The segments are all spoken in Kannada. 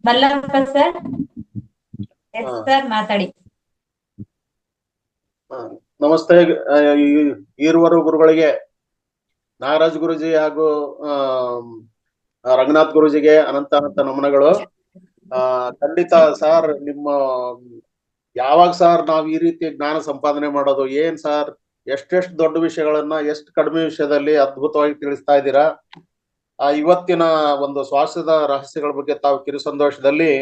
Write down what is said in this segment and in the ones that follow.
ಮಲ್ಲಪ್ಪ ಸರ್. ಎಸ್ ಸರ್, ಮಾತಾಡಿ. ನಮಸ್ತೆ. ಈರುವರು ಗುರುಗಳಿಗೆ, ನಾಗರಾಜ್ ಗುರುಜಿ ಹಾಗೂ ರಂಗನಾಥ್ ಗುರುಜಿಗೆ ಅನಂತ ನಮನಗಳು. ಖಂಡಿತ ಸರ್, ನಿಮ್ಮ ಯಾವಾಗ ಸರ್ ನಾವ್ ಈ ರೀತಿ ಜ್ಞಾನ ಸಂಪಾದನೆ ಮಾಡೋದು? ಏನ್ ಸರ್, ಎಷ್ಟೆಷ್ಟು ದೊಡ್ಡ ವಿಷಯಗಳನ್ನ ಎಷ್ಟು ಕಡಿಮೆ ವಿಷಯದಲ್ಲಿ ಅದ್ಭುತವಾಗಿ ತಿಳಿಸ್ತಾ ಇದ್ದೀರಾ. ಇವತ್ತಿನ ಒಂದು ಶ್ವಾಸದ ರಹಸ್ಯಗಳ ಬಗ್ಗೆ ತಾವು ಕಿರುಸಂತೋಷದಲ್ಲಿ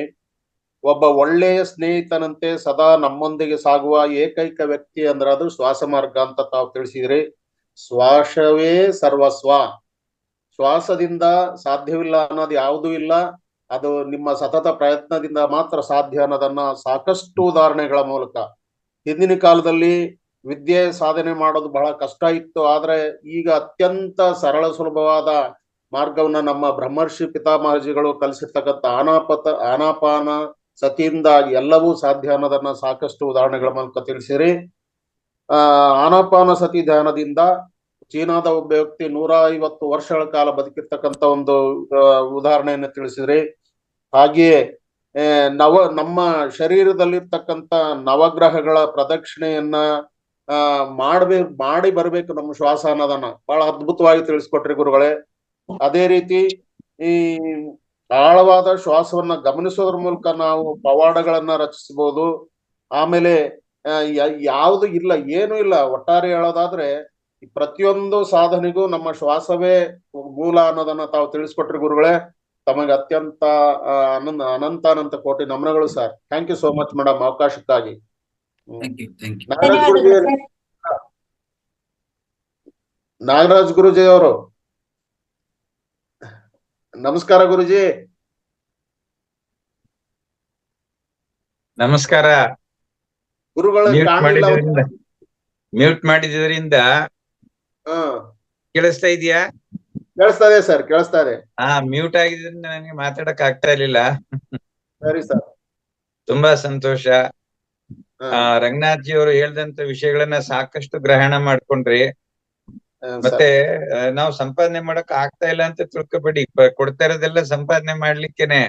ಒಬ್ಬ ಒಳ್ಳೆಯ ಸ್ನೇಹಿತನಂತೆ ಸದಾ ನಮ್ಮೊಂದಿಗೆ ಸಾಗುವ ಏಕೈಕ ವ್ಯಕ್ತಿ ಅಂದ್ರೆ ಅದು ಶ್ವಾಸ ಮಾರ್ಗ ಅಂತ ತಾವು ತಿಳಿಸಿದ್ರಿ. ಶ್ವಾಸವೇ ಸರ್ವಸ್ವ. ಶ್ವಾಸದಿಂದ ಸಾಧ್ಯವಿಲ್ಲ ಅನ್ನೋದು ಯಾವುದೂ ಇಲ್ಲ. ಅದು ನಿಮ್ಮ ಸತತ ಪ್ರಯತ್ನದಿಂದ ಮಾತ್ರ ಸಾಧ್ಯ ಅನ್ನೋದನ್ನ ಸಾಕಷ್ಟು ಉದಾಹರಣೆಗಳ ಮೂಲಕ. ಹಿಂದಿನ ಕಾಲದಲ್ಲಿ ವಿದ್ಯೆ ಸಾಧನೆ ಮಾಡೋದು ಬಹಳ ಕಷ್ಟ ಇತ್ತು. ಆದ್ರೆ ಈಗ ಅತ್ಯಂತ ಸರಳ ಸುಲಭವಾದ ಮಾರ್ಗವನ್ನ ನಮ್ಮ ಬ್ರಹ್ಮರ್ಷಿ ಪಿತಾಮಹರ್ಜಿಗಳು ಕಲಿಸಿರ್ತಕ್ಕಂಥ ಆನಾಪಾನ ಸತಿಯಿಂದ ಎಲ್ಲವೂ ಸಾಧ್ಯ ಅನ್ನೋದನ್ನ ಸಾಕಷ್ಟು ಉದಾಹರಣೆಗಳ ಮೂಲಕ ತಿಳಿಸಿರಿ. ಆನಾಪಾನ ಸತಿ ಧ್ಯಾನದಿಂದ ಚೀನಾದ ಒಬ್ಬ ವ್ಯಕ್ತಿ 150 ವರ್ಷಗಳ ಕಾಲ ಬದುಕಿರ್ತಕ್ಕಂಥ ಒಂದು ಉದಾಹರಣೆಯನ್ನು ತಿಳಿಸಿದ್ರಿ. ಹಾಗೆಯೇ ನಮ್ಮ ಶರೀರದಲ್ಲಿರ್ತಕ್ಕಂಥ ನವಗ್ರಹಗಳ ಪ್ರದಕ್ಷಿಣೆಯನ್ನ ಮಾಡಿ ಬರ್ಬೇಕು ನಮ್ಮ ಶ್ವಾಸ ಅನ್ನೋದನ್ನ ಬಹಳ ಅದ್ಭುತವಾಗಿ ತಿಳಿಸ್ಕೊಟ್ರಿ ಗುರುಗಳೇ. ಅದೇ ರೀತಿ ಈ ಆಳವಾದ ಶ್ವಾಸವನ್ನ ಗಮನಿಸೋದ್ರ ಮೂಲಕ ನಾವು ಪವಾಡಗಳನ್ನ ರಚಿಸಬಹುದು. ಆಮೇಲೆ ಯಾವುದು ಇಲ್ಲ, ಏನು ಇಲ್ಲ, ಒಟ್ಟಾರೆ ಹೇಳೋದಾದ್ರೆ ಪ್ರತಿಯೊಂದು ಸಾಧನೆಗೂ ನಮ್ಮ ಶ್ವಾಸವೇ ಮೂಲ ಅನ್ನೋದನ್ನ ತಾವು ತಿಳಿಸ್ಕೊಟ್ರಿ ಗುರುಗಳೇ. ತಮಗೆ ಅತ್ಯಂತ ಅನಂತ ಕೋಟಿ ನಮನಗಳು sir. Thank you so much madam, ಅವಕಾಶಕ್ಕಾಗಿ. ನಾಗರಾಜ್ ಗುರುಜಿ ಅವರು ನಮಸ್ಕಾರ. ಗುರುಜಿ ನಮಸ್ಕಾರ. ಗುರುಗಳ ಮ್ಯೂಟ್ ಮಾಡಿದ್ರಿಂದ ಕೇಳಿಸ್ತಾ ಇದೆಯಾ? ಕೇಳಿಸ್ತಾ ಇದೆ ಸರ್, ಕೇಳಿಸ್ತಾ ಇದೆ. ಮ್ಯೂಟ್ ಆಗಿದ್ರಿಂದ ನನಗೆ ಮಾತಾಡಕ್ ಆಗ್ತಾ ಇರ್ಲಿಲ್ಲ. ಸರಿ ಸರ್, ತುಂಬಾ ಸಂತೋಷ. ರಂಗನಾಥ್ ಜಿ ಅವರು ಹೇಳ್ದಂತ ವಿಷಯಗಳನ್ನ ಸಾಕಷ್ಟು ಗ್ರಹಣ ಮಾಡ್ಕೊಂಡ್ರಿ. ಮತ್ತೆ ನಾವು ಸಂಪಾದನೆ ಮಾಡಕ್ ಆಗ್ತಾ ಇಲ್ಲ ಅಂತ ತಿಳ್ಕೊಬೇಡಿ. ಕೊಡ್ತಾ ಇರೋದೆಲ್ಲ ಸಂಪಾದನೆ ಮಾಡ್ಲಿಕ್ಕೇನೆ.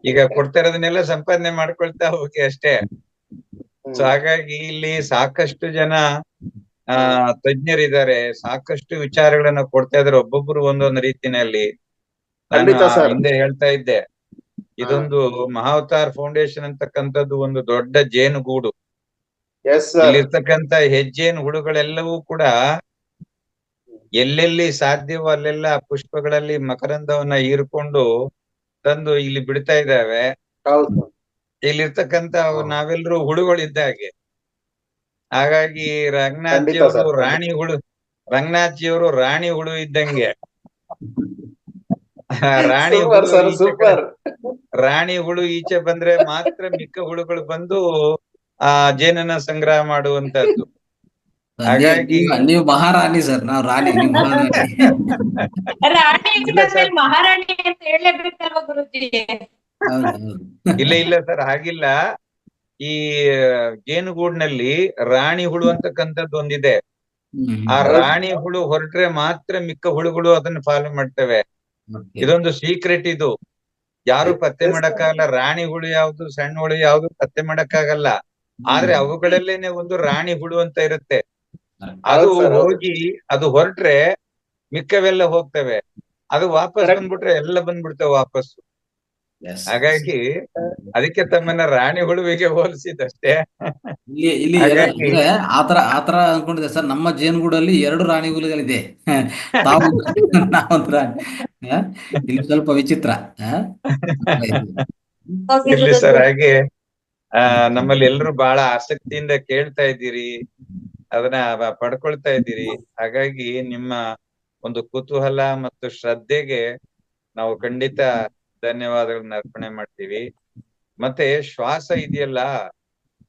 ಈಗ ಕೊಡ್ತಾ ಇರೋದನ್ನೆಲ್ಲ ಸಂಪಾದನೆ ಮಾಡ್ಕೊಳ್ತಾ ಹೋಗಿ ಅಷ್ಟೇ. ಸೊ ಹಾಗಾಗಿ ಇಲ್ಲಿ ಸಾಕಷ್ಟು ಜನ ತಜ್ಞರಿದ್ದಾರೆ, ಸಾಕಷ್ಟು ವಿಚಾರಗಳನ್ನ ಕೊಡ್ತಾ ಇದಾರೆ, ಒಬ್ಬೊಬ್ರು ಒಂದೊಂದು ರೀತಿನಲ್ಲಿ. ನಾನು ಹಿಂದೆ ಹೇಳ್ತಾ ಇದ್ದೆ, ಇದೊಂದು ಮಹಾವತಾರ್ ಫೌಂಡೇಶನ್ ಅಂತಕ್ಕಂಥದ್ದು ಒಂದು ದೊಡ್ಡ ಜೇನುಗೂಡು. ಇಲ್ಲಿರ್ತಕ್ಕಂಥ ಹೆಜ್ಜೇನು ಹುಳುಗಳೆಲ್ಲವೂ ಕೂಡ ಎಲ್ಲೆಲ್ಲಿ ಸಾಧ್ಯವೋ ಅಲ್ಲೆಲ್ಲ ಪುಷ್ಪಗಳಲ್ಲಿ ಮಕರಂದವನ್ನ ಹೀರ್ಕೊಂಡು ತಂದು ಇಲ್ಲಿ ಬಿಡ್ತಾ ಇದ್ದಾವೆ. ಇಲ್ಲಿರ್ತಕ್ಕಂಥ ನಾವೆಲ್ಲರೂ ಹುಳುಗಳಿದ್ದಾಗೆ. ಹಾಗಾಗಿ ರಂಗನಾಥ್ ಜಿ ಅವರು ರಾಣಿ ಹುಳು ಇದ್ದಂಗೆ. ರಾಣಿ ಹುಳು ಈಚೆ ಬಂದ್ರೆ ಮಾತ್ರ ಮಿಕ್ಕ ಹುಳುಗಳು ಬಂದು ಜೇನನ್ನ ಸಂಗ್ರಹ ಮಾಡುವಂತದ್ದು. ಹಾಗಾಗಿ ನೀವು ಮಹಾರಾಣಿ ಸರ್, ನಾವು ರಾಣಿ, ನೀವು ಮಹಾರಾಣಿ ಅಂತ ಹೇಳಲೇಬೇಕಲ್ವ ಗುರುಜಿ? ಇಲ್ಲ ಸರ್, ಹಾಗಿಲ್ಲ. ಈ ಜೇನುಗೂಡಿನಲ್ಲಿ ರಾಣಿ ಹುಳು ಅಂತಕ್ಕಂಥದ್ದು ಒಂದಿದೆ. ಆ ರಾಣಿ ಹುಳು ಹೊರಟ್ರೆ ಮಾತ್ರ ಮಿಕ್ಕ ಹುಳುಗಳು ಅದನ್ನ ಫಾಲೋ ಮಾಡ್ತವೆ. ಇದೊಂದು ಸೀಕ್ರೆಟ್. ಇದು ಯಾರು ಪತ್ತೆ ಮಾಡಕ್ಕಾಗಲ್ಲ. ರಾಣಿ ಹುಳು ಯಾವ್ದು, ಸಣ್ಣ ಹುಳು ಯಾವ್ದು ಪತ್ತೆ ಮಾಡಕ್ಕಾಗಲ್ಲ. ಆದ್ರೆ ಅವುಗಳಲ್ಲೇನೆ ಒಂದು ರಾಣಿ ಹುಳು ಅಂತ ಇರುತ್ತೆ. ಅದು ಹೋಗಿ ಅದು ಹೊರಟ್ರೆ ಮಿಕ್ಕವೆಲ್ಲ ಹೋಗ್ತವೆ. ಅದು ವಾಪಸ್ ಬಂದ್ಬಿಟ್ರೆ ಎಲ್ಲ ಬಂದ್ಬಿಡ್ತವೆ ವಾಪಸ್ಸು. ಹಾಗಾಗಿ ಅದಕ್ಕೆ ತಮ್ಮನ್ನ ರಾಣಿ ಹುಳುವಿಗೆ ಹೋಲಿಸಿದಷ್ಟೇ. ಇಲ್ಲಿ ಆತರ ಅನ್ಕೊಂಡಿದೆ ಸರ್. ನಮ್ಮ ಜೇನುಗೂಡಲ್ಲಿ 2 ರಾಣಿ ಹುಳುಗಳಿದೆ. ತಾವು ನಾವೊಂದು ರಾಣಿ. ಇಲ್ಲಿ ಸ್ವಲ್ಪ ವಿಚಿತ್ರ. ಇರ್ಲಿ ಸರ್. ಹಾಗೆ ನಮ್ಮಲ್ಲಿ ಎಲ್ರು ಬಹಳ ಆಸಕ್ತಿಯಿಂದ ಕೇಳ್ತಾ ಇದ್ದೀರಿ, ಅದನ್ನ ಪಡ್ಕೊಳ್ತಾ ಇದ್ದೀರಿ. ಹಾಗಾಗಿ ನಿಮ್ಮ ಒಂದು ಕುತೂಹಲ ಮತ್ತು ಶ್ರದ್ಧೆಗೆ ನಾವು ಖಂಡಿತ ಧನ್ಯವಾದಗಳನ್ನ ಅರ್ಪಣೆ ಮಾಡ್ತೀವಿ. ಮತ್ತೆ ಶ್ವಾಸ ಇದೆಯಲ್ಲ,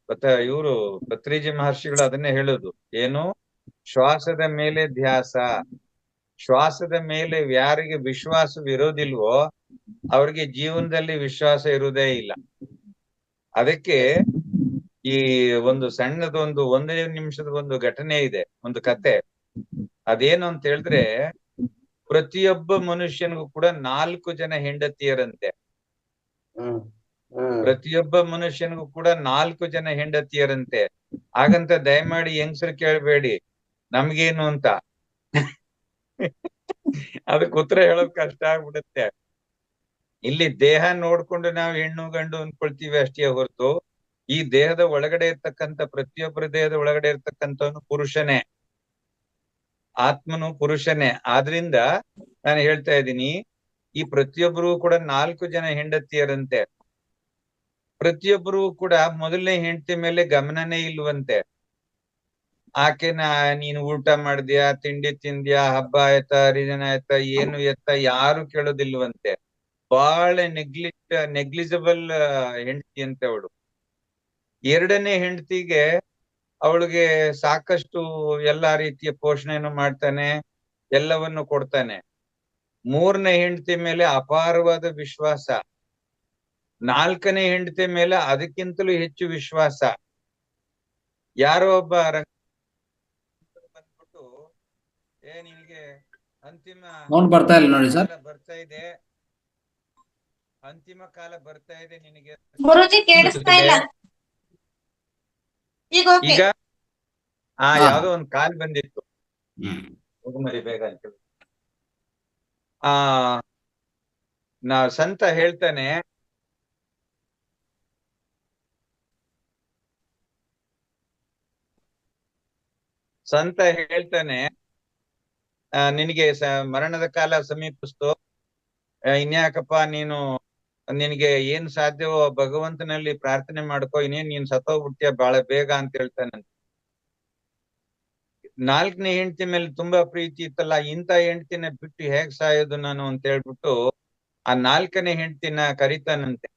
ಮತ್ತೆ ಇವರು ಪತ್ರಿಜಿ ಮಹರ್ಷಿಗಳು ಅದನ್ನೇ ಹೇಳುದು, ಏನು ಶ್ವಾಸದ ಮೇಲೆ ಧ್ಯಾಸ. ಶ್ವಾಸದ ಮೇಲೆ ಯಾರಿಗೆ ವಿಶ್ವಾಸವಿರೋದಿಲ್ವೋ ಅವ್ರಿಗೆ ಜೀವನದಲ್ಲಿ ವಿಶ್ವಾಸ ಇರುವುದೇ ಇಲ್ಲ. ಅದಕ್ಕೆ ಈ ಒಂದು ಸಣ್ಣದೊಂದು 1 ನಿಮಿಷದ ಒಂದು ಘಟನೆ ಇದೆ, ಒಂದು ಕತೆ. ಅದೇನು ಅಂತ ಹೇಳಿದ್ರೆ, ಪ್ರತಿಯೊಬ್ಬ ಮನುಷ್ಯನಿಗೂ ಕೂಡ 4 ಜನ ಹೆಂಡತಿಯರಂತೆ. ಹ್ಮ್ ಹ್ಮ್ ಪ್ರತಿಯೊಬ್ಬ ಮನುಷ್ಯನಿಗೂ ಕೂಡ 4 ಜನ ಹೆಂಡತಿಯರಂತೆ. ಹಾಗಂತ ದಯಮಾಡಿ ಹೆಂಗಸರು ಕೇಳಬೇಡಿ ನಮ್ಗೇನು ಅಂತ. ಅದಕ್ಕೆ ಉತ್ತರ ಹೇಳೋದ್ ಕಷ್ಟ ಆಗ್ಬಿಡುತ್ತೆ. ಇಲ್ಲಿ ದೇಹ ನೋಡ್ಕೊಂಡು ನಾವು ಹೆಣ್ಣು ಗಂಡು ಅನ್ಕೊಳ್ತೀವಿ ಅಷ್ಟೇ ಹೊರತು ಈ ದೇಹದ ಒಳಗಡೆ ಇರ್ತಕ್ಕಂಥ ಪ್ರತಿಯೊಬ್ಬರ ದೇಹದ ಒಳಗಡೆ ಇರ್ತಕ್ಕಂಥವನು ಪುರುಷನೇ, ಆತ್ಮನು ಪುರುಷನೇ. ಆದ್ರಿಂದ ನಾನು ಹೇಳ್ತಾ ಇದ್ದೀನಿ, ಈ ಪ್ರತಿಯೊಬ್ಬರು ಕೂಡ 4 ಜನ ಹೆಂಡತಿಯರಂತೆ. ಪ್ರತಿಯೊಬ್ಬರು ಕೂಡ ಮೊದಲನೇ ಹೆಂಡತಿ ಮೇಲೆ ಗಮನನೇ ಇಲ್ವಂತೆ. ಆಕೆನ ನೀನು ಊಟ ಮಾಡಿದ್ಯಾ, ತಿಂಡಿ ತಿಂದ್ಯಾ, ಹಬ್ಬ ಆಯ್ತಾ, ಹರಿದಿನ ಆಯ್ತಾ, ಏನು ಎತ್ತ ಯಾರು ಕೇಳೋದಿಲ್ವಂತೆ. ಬಹಳ ನೆಗ್ಲಿಜಬಲ್ ಹೆಂಡತಿ ಅಂತೆ ಅವಳು. ಎರಡನೇ ಹೆಂಡತಿಗೆ ಅವಳಿಗೆ ಸಾಕಷ್ಟು ಎಲ್ಲಾ ರೀತಿಯ ಪೋಷಣೆಯನ್ನು ಮಾಡ್ತಾನೆ, ಎಲ್ಲವನ್ನು ಕೊಡ್ತಾನೆ. ಮೂರನೇ ಹೆಂಡತಿ ಮೇಲೆ ಅಪಾರವಾದ ವಿಶ್ವಾಸ. 4ನೇ ಹೆಂಡತಿ ಮೇಲೆ ಅದಕ್ಕಿಂತಲೂ ಹೆಚ್ಚು ವಿಶ್ವಾಸ. ಯಾರೋ ಒಬ್ಬ ಬಂದ್ಬಿಟ್ಟು ನಿನಗೆ ಅಂತಿಮ ಬರ್ತಾ ಇಲ್ಲ ನೋಡಿ ಸರ್. ಬರ್ತಾ ಇದೆ, ಅಂತಿಮ ಕಾಲ ಬರ್ತಾ ಇದೆ ನಿನಗೆ ಗುರುಜಿ ಕೇಳಿಸ್ತಾ ಇಲ್ಲ ಈಗ. ಓಕೆ. ಈಗ ಯಾವ್ದೋ ಒಂದ್ ಕಾಲ್ ಬಂದಿತ್ತು. ಮರಿ ಬೇಗ ಅಂತ ಸಂತ ಹೇಳ್ತಾನೆ, ನಿನಗೆ ಮರಣದ ಕಾಲ ಸಮೀಪಿಸ್ತು, ಇನ್ಯಾಕಪ್ಪ ನಿನಗೆ ಏನ್ ಸಾಧ್ಯವೋ ಭಗವಂತನಲ್ಲಿ ಪ್ರಾರ್ಥನೆ ಮಾಡ್ಕೋ, ಇನ್ನೇನ್ ನೀನ್ ಸತ್ತೋಗ್ಬಿಡ್ತೀಯ ಬಹಳ ಬೇಗ ಅಂತ ಹೇಳ್ತಾನಂತೆ. 4ನೇ ಹೆಂಡತಿ ಮೇಲೆ ತುಂಬಾ ಪ್ರೀತಿ ಇತ್ತಲ್ಲ, ಇಂಥ ಹೆಂಡತಿನ ಬಿಟ್ಟು ಹೇಗ್ ಸಾಯೋದು ನಾನು ಅಂತ ಹೇಳ್ಬಿಟ್ಟು ಆ 4ನೇ ಹೆಂಡತಿನ ಕರಿತಾನಂತೆ.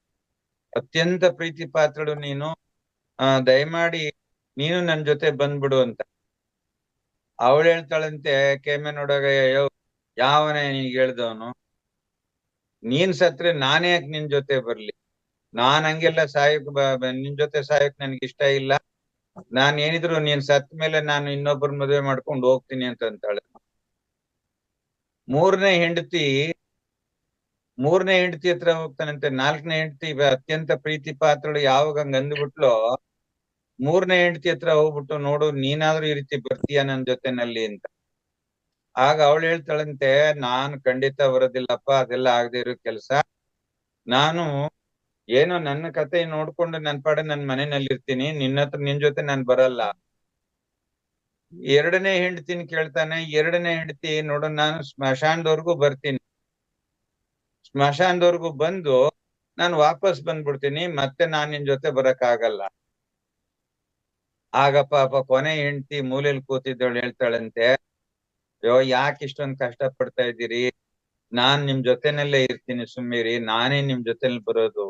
ಅತ್ಯಂತ ಪ್ರೀತಿ ಪಾತ್ರಳು ನೀನು, ದಯಮಾಡಿ ನೀನು ನನ್ ಜೊತೆ ಬಂದ್ಬಿಡು ಅಂತ. ಅವಳು ಹೇಳ್ತಾಳಂತೆ ಕೆಮ್ಮೆ ನೋಡಾಗ, ಯಾವನೇ ನಿನ್ಗೆ ಹೇಳ್ದವನು, ನೀನ್ ಸತ್ರೆ ನಾನೇ ಯಾಕೆ ನಿನ್ ಜೊತೆ ಬರ್ಲಿ, ನಾನ್ ಹಂಗೆಲ್ಲ ಸಾಯಕ್ ನಿನ್ ಜೊತೆ ಸಾಯಕ್ ನನ್ಗೆ ಇಷ್ಟ ಇಲ್ಲ, ನಾನ್ ಏನಿದ್ರು ನೀನ್ ಸತ್ ಮೇಲೆ ನಾನು ಇನ್ನೊಬ್ಬರ ಮದುವೆ ಮಾಡ್ಕೊಂಡು ಹೋಗ್ತೀನಿ ಅಂತ ಅಂತಾಳೆ. ಮೂರನೇ ಹೆಂಡತಿ ಹತ್ರ ಹೋಗ್ತಾನಂತೆ. 4ನೇ ಹೆಂಡತಿ ಅತ್ಯಂತ ಪ್ರೀತಿ ಪಾತ್ರಳು ಯಾವಾಗ ಹಂಗ ಅಂದ್ಬಿಟ್ಲು, 3ನೇ ಹೆಂಡತಿ ಹತ್ರ ಹೋಗ್ಬಿಟ್ಟು, ನೋಡು ನೀನಾದ್ರೂ ಈ ರೀತಿ ಬರ್ತೀಯ ನನ್ ಜೊತೆನಲ್ಲಿ ಅಂತ. ಆಗ ಅವಳು ಹೇಳ್ತಾಳಂತೆ, ನಾನು ಖಂಡಿತ ಬರೋದಿಲ್ಲಪ್ಪ, ಅದೆಲ್ಲ ಆಗದೆ ಇರೋ ಕೆಲ್ಸ. ನಾನು ಏನೋ ನನ್ನ ಕತೆ ನೋಡ್ಕೊಂಡು ನನ್ ಪಾಡೆ ನನ್ ಮನೆಯಲ್ಲಿ ಇರ್ತೀನಿ, ನಿನ್ ಜೊತೆ ನಾನ್ ಬರಲ್ಲ. 2ನೇ ಹೆಂಡತಿನ ಕೇಳ್ತಾನೆ. 2ನೇ ಹೆಂಡತಿ, ನೋಡು ನಾನು ಸ್ಮಶಾನದವರೆಗೂ ಬರ್ತೀನಿ, ಸ್ಮಶಾನದವರೆಗೂ ಬಂದು ನಾನು ವಾಪಸ್ ಬಂದ್ಬಿಡ್ತೀನಿ, ಮತ್ತೆ ನಾನ್ ನಿನ್ ಜೊತೆ ಬರಕ್ ಆಗಲ್ಲ. ಆಗ ಪಾಪ ಕೊನೆ ಹೆಂಡತಿ ಮೂಲೆಯಲ್ಲಿ ಕೂತಿದ್ದವಳು ಹೇಳ್ತಾಳಂತೆ, ಯಾಕೆ ಇಷ್ಟೊಂದು ಕಷ್ಟ ಪಡ್ತಾ ಇದ್ದೀರಿ, ನಾನ್ ನಿಮ್ ಜೊತೆನಲ್ಲೇ ಇರ್ತೀನಿ, ಸುಮ್ಮಿರಿ, ನಾನೇ ನಿಮ್ ಜೊತೆಲಿ ಬರೋದು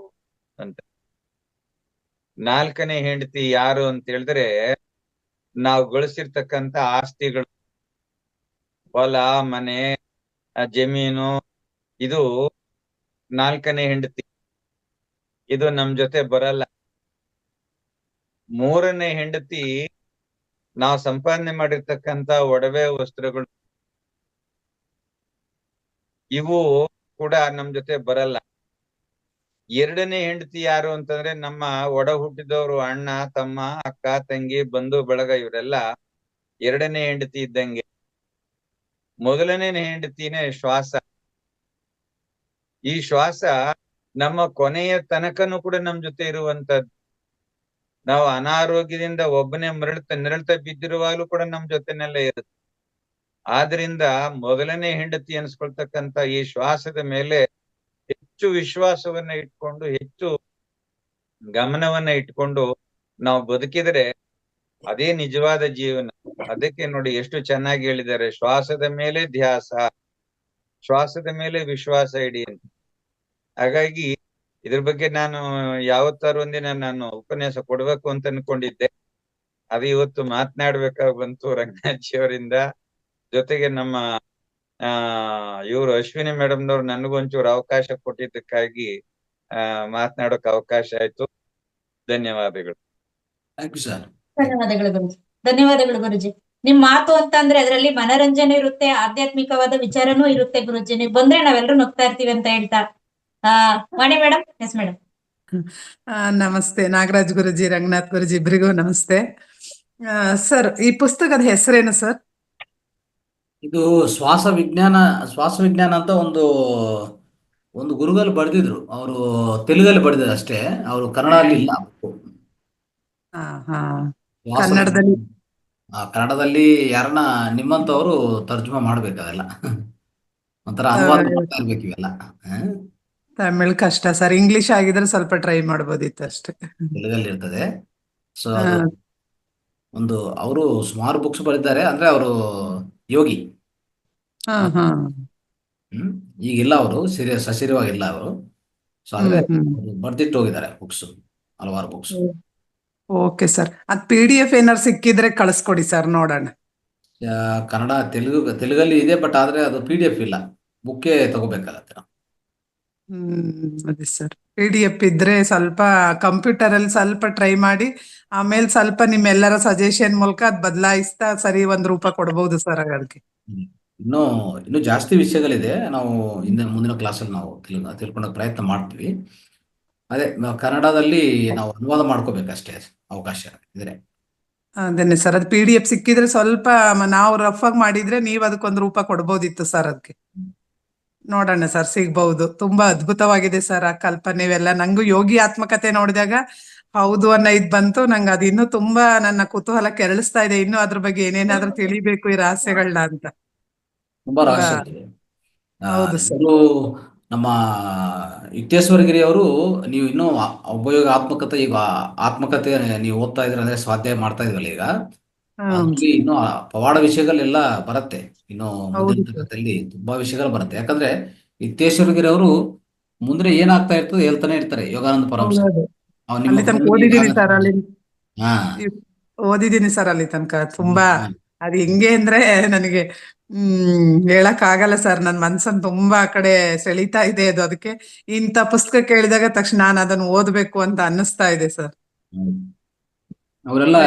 ಅಂತ. 4ನೇ ಹೆಂಡತಿ ಯಾರು ಅಂತ ಹೇಳಿದ್ರೆ, ನಾವು ಗಳಿಸಿರ್ತಕ್ಕಂಥ ಆಸ್ತಿಗಳು, ಹೊಲ ಮನೆ ಜಮೀನು, ಇದು 4ನೇ ಹೆಂಡತಿ. ಇದು ನಮ್ ಜೊತೆ ಬರಲ್ಲ. 3ನೇ ಹೆಂಡತಿ ನಾವು ಸಂಪಾದನೆ ಮಾಡಿರ್ತಕ್ಕಂಥ ಒಡವೆ ವಸ್ತ್ರಗಳು, ಇವು ಕೂಡ ನಮ್ ಜೊತೆ ಬರಲ್ಲ. 2ನೇ ಹೆಂಡತಿ ಯಾರು ಅಂತಂದ್ರೆ, ನಮ್ಮ ಒಡ ಹುಟ್ಟಿದವರು, ಅಣ್ಣ ತಮ್ಮ ಅಕ್ಕ ತಂಗಿ ಬಂಧು ಬಳಗ, ಇವರೆಲ್ಲ 2ನೇ ಹೆಂಡತಿ ಇದ್ದಂಗೆ. ಮೊದಲನೇ ಹೆಂಡತಿನೇ ಶ್ವಾಸ. ಈ ಶ್ವಾಸ ನಮ್ಮ ಕೊನೆಯ ತನಕನೂ ಕೂಡ ನಮ್ ಜೊತೆ ಇರುವಂತದ್ದು. ನಾವು ಅನಾರೋಗ್ಯದಿಂದ ಒಬ್ಬನೇ ನರಳ್ತಾ ಬಿದ್ದಿರುವಾಗಲೂ ಕೂಡ ನಮ್ ಜೊತೆನೆಲ್ಲ ಇರುತ್ತೆ. ಆದ್ರಿಂದ ಮೊದಲನೇ ಹೆಂಡತಿ ಅನ್ಸ್ಕೊಳ್ತಕ್ಕಂಥ ಈ ಶ್ವಾಸದ ಮೇಲೆ ಹೆಚ್ಚು ವಿಶ್ವಾಸವನ್ನ ಇಟ್ಕೊಂಡು, ಹೆಚ್ಚು ಗಮನವನ್ನ ಇಟ್ಕೊಂಡು ನಾವು ಬದುಕಿದ್ರೆ ಅದೇ ನಿಜವಾದ ಜೀವನ. ಅದಕ್ಕೆ ನೋಡಿ ಎಷ್ಟು ಚೆನ್ನಾಗಿ ಹೇಳಿದ್ದಾರೆ, ಶ್ವಾಸದ ಮೇಲೆ ಧ್ಯಾಸ, ಶ್ವಾಸದ ಮೇಲೆ ವಿಶ್ವಾಸ ಇಡಿ ಅಂತ. ಹಾಗಾಗಿ ಇದ್ರ ಬಗ್ಗೆ ನಾನು ಯಾವತ್ತಾರು ಒಂದಿನ ನಾನು ಉಪನ್ಯಾಸ ಕೊಡ್ಬೇಕು ಅಂತ ಅನ್ಕೊಂಡಿದ್ದೆ. ಅದು ಇವತ್ತು ಮಾತನಾಡ್ಬೇಕಾಗಿ ಬಂತು ರಂಗನಾಥ್ಜಿಯವರಿಂದ. ಜೊತೆಗೆ ನಮ್ಮ ಇವರು ಅಶ್ವಿನಿ ಮೇಡಮ್ನವ್ರು ನನಗೊಂಚೂರು ಅವಕಾಶ ಕೊಟ್ಟಿದ್ದಕ್ಕಾಗಿ ಮಾತನಾಡೋಕೆ ಅವಕಾಶ ಆಯ್ತು. ಧನ್ಯವಾದಗಳು. ಧನ್ಯವಾದಗಳು ಗುರುಜಿ. ಧನ್ಯವಾದಗಳು ಗುರುಜಿ. ನಿಮ್ ಮಾತು ಅಂತ ಅಂದ್ರೆ ಅದರಲ್ಲಿ ಮನರಂಜನೆ ಇರುತ್ತೆ, ಆಧ್ಯಾತ್ಮಿಕವಾದ ವಿಚಾರನೂ ಇರುತ್ತೆ ಗುರುಜಿ. ನೀವು ಬಂದ್ರೆ ನಾವೆಲ್ಲರೂ ನಗ್ತಾ ಇರ್ತೀವಿ ಅಂತ ಹೇಳ್ತಾ ವಾಣಿ ಮೇಡಮ್. Yes madam. ನಮಸ್ತೆ ನಾಗರಾಜ್ ಗುರುಜಿ, ರಂಗನಾಥ್ ಗುರುಜಿ, ಇಬ್ಬರಿಗೂ ನಮಸ್ತೆ. ಸರ್, ಈ ಪುಸ್ತಕದ ಹೆಸರೇನು ಸರ್? ಇದು ಶ್ವಾಸ ವಿಜ್ಞಾನ ಅಂತ ಒಂದು ಗುರುಗಳು ಬರೆದಿದ್ರು. ಅವರು ತೆಲುಗಲ್ಲಿ ಬರೆದಿದ್ರು ಅಷ್ಟೇ, ಅವರು ಕನ್ನಡದಲ್ಲಿ ಇಲ್ಲ. ಹಾ ಶ್ವಾಸ ಕನ್ನಡದಲ್ಲಿ ಕನ್ನಡದಲ್ಲಿ ಯಾರನ್ನ ನಿಮ್ಮಂತವರು ತರ್ಜುಮಾ ಮಾಡ್ಬೇಕು ಅದೆಲ್ಲ. ಒಂಥರ ಅನುವಾದ ಮಾಡ್ತಾ ಇರ್ಬೇಕು ಇವೆಲ್ಲ. ತಮಿಳ್ ಕಷ್ಟ ಸರ್, ಇಂಗ್ಲಿಷ್ ಆಗಿದ್ರೆ ಸ್ವಲ್ಪ ಟ್ರೈ ಮಾಡ್ಬೋದಿತ್ತು ಅಷ್ಟೇ. ತೆಲುಗಲ್ಲಿ ಇರ್ತದೆ. ಸೊ ಅದು ಅವರು ಸುಮಾರು ಬುಕ್ಸ್ ಬರೆದಿದ್ದಾರೆ. ಅಂದ್ರೆ ಅವರು ಯೋಗಿ. ಹಾ ಈಗಿಲ್ಲ, ಅವರು ಸಶರೀರವಾಗಿಲ್ಲ ಅವರು. ಸೊ ಆದ್ರೆ ಬರ್ದಿಟ್ಟು ಹೋಗಿದ್ದಾರೆ ಬುಕ್ಸ್, ಹಲವಾರು ಬುಕ್ಸ್. ಓಕೆ ಸರ್, ಅದ್ PDF ಏನಾರು ಸಿಕ್ಕಿದ್ರೆ ಕಳಿಸ್ಕೊಡಿ ಸರ್, ನೋಡೋಣ. ಕನ್ನಡ ತೆಲುಗಲ್ಲಿ ಇದೆ, ಬಟ್ ಆದ್ರೆ ಅದು PDF ಇಲ್ಲ, ಬುಕ್ಕೇ ತಗೋಬೇಕಾಗತ್ತೆ ನಾವು. ಅದೇ ಸರ್, PDF ಇದ್ರೆ ಸ್ವಲ್ಪ ಕಂಪ್ಯೂಟರ್ ಅಲ್ಲಿ ಸ್ವಲ್ಪ ಟ್ರೈ ಮಾಡಿ, ಆಮೇಲೆ ಸ್ವಲ್ಪ ನಿಮ್ಮೆಲ್ಲರ ಸಜೆಷನ್ ಮೂಲಕ ಅದ್ ಬದಲಾಯಿಸ್ತಾ ಸರಿ ಒಂದ್ ರೂಪ ಕೊಡ್ಬೋದು ಸರ್ ಅದಕ್ಕೆ. ಇನ್ನೂ ಜಾಸ್ತಿ ವಿಷಯಗಳಿದೆ. ನಾವು ಮುಂದಿನ ಕ್ಲಾಸಲ್ಲಿ ನಾವು ತಿಳ್ಕೊಳ್ಳೋಕೆ ಪ್ರಯತ್ನ ಮಾಡ್ತೀವಿ. ಅದೇ ಕನ್ನಡದಲ್ಲಿ ನಾವು ಅನುವಾದ ಮಾಡ್ಕೋಬೇಕಷ್ಟೇ, ಅವಕಾಶ ಇದ್ರೆ. ಅದೇನೆ ಸರ್, ಅದು PDF ಸಿಕ್ಕಿದ್ರೆ ಸ್ವಲ್ಪ ನಾವು ರಫ್ ಆಗಿ ಮಾಡಿದ್ರೆ ನೀವ್ ಅದಕ್ಕೊಂದು ರೂಪ ಕೊಡ್ಬೋದಿತ್ತು ಸರ್. ಅದಕ್ಕೆ ನೋಡೋಣ ಸರ್, ಸಿಗ್ಬಹುದು. ತುಂಬಾ ಅದ್ಭುತವಾಗಿದೆ ಸರ್ ಆ ಕಲ್ಪನೆ ಇವೆಲ್ಲ. ನಂಗೂ ಯೋಗಿ ಆತ್ಮಕತೆ ನೋಡಿದಾಗ ಹೌದು ಅನ್ನೋ ಇದ್ ಬಂತು ನಂಗೆ. ಅದು ಇನ್ನೂ ತುಂಬಾ ನನ್ನ ಕುತೂಹಲ ಕೆರಳಿಸ್ತಾ ಇದೆ. ಇನ್ನೂ ಅದ್ರ ಬಗ್ಗೆ ಏನೇನಾದ್ರೂ ತಿಳಿಬೇಕು ಈ ರಹಸ್ಯಗಳನ್ನ ಅಂತ. ತುಂಬಾ ರಹಸ್ಯ ಇದೆ. ಹೌದು ಸರ್. ಇವರು ನಮ್ಮ ಯುಕ್ತೇಶ್ವರಗಿರಿ ಅವರು, ನೀವು ಇನ್ನೂ ಉಪಯೋಗ ಆತ್ಮಕತೆ ನೀವು ಓದ್ತಾ ಇದ್ರೆ, ಅಂದ್ರೆ ಸ್ವಾಧ್ಯಾಯ ಮಾಡ್ತಾ ಇದ್ವಲ್ಲ ಈಗ, ಅದ್ರಲ್ಲಿ ಇನ್ನೂ ಪವಾಡ ವಿಷಯಗಳೆಲ್ಲ ಬರುತ್ತೆ. ಇನ್ನು ಮುಂದಿನ ತರಗತಿಯಲ್ಲಿ ತುಂಬಾ ವಿಷಯಗಳು ಬರುತ್ತೆ. ಯಾಕಂದ್ರೆ ಯುಕ್ತೇಶ್ವರಗಿರಿ ಅವರು ಮುಂದೆ ಏನಾಗ್ತಾ ಇರ್ತದೆ ಹೇಳ್ತಾನೆ ಇರ್ತಾರೆ. ಯೋಗಾನಂದ ಪರಮಹಂಸ ಅಲ್ಲಿ ತನಕ ಓದಿದ್ದೀನಿ ಸರ್, ಅಲ್ಲಿ ಹಾ ಓದಿದ್ದೀನಿ ಸರ್ ಅಲ್ಲಿ ತನಕ. ತುಂಬಾ ಅದು ಹೆಂಗೆ ಅಂದ್ರೆ ನನಗೆ ಹೇಳಕ್ ಆಗಲ್ಲ ಸರ್. ನನ್ ಮನ್ಸನ್ ತುಂಬಾ ಆ ಕಡೆ ಸೆಳೀತಾ ಇದೆ ಅದು. ಅದಕ್ಕೆ ಇಂಥ ಪುಸ್ತಕ ಕೇಳಿದಾಗ ತಕ್ಷಣ ನಾನು ಅದನ್ನ ಓದ್ಬೇಕು ಅಂತ ಅನ್ನಿಸ್ತಾ ಇದೆ ಸರ್. ಅವರೆಲ್ಲ